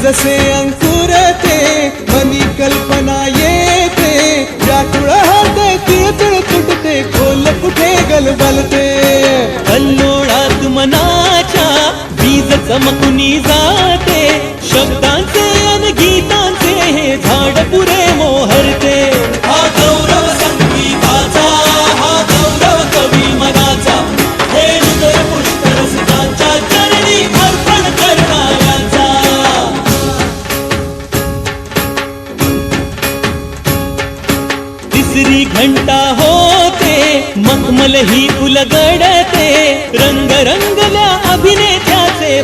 जसे अंकुरते मनी कल्पना येते व्याकुळ होते तिळतिळ तुटते खोल कुठे गलबलते कल्लोळात मनाच्या बीज चमकुनी जाते शब्दांचे अन गीतांचे हे झाड पुरे मोहरते हा गौरव संगीताचा हा गौरव कवी मनाचा हे हृदय पुष्करसिकांच्या चरणी अर्पण करणाऱ्याचा तिसरी घंटा होते मखमल ही उलगडते रंग रंगल्या अभिनेत्याचे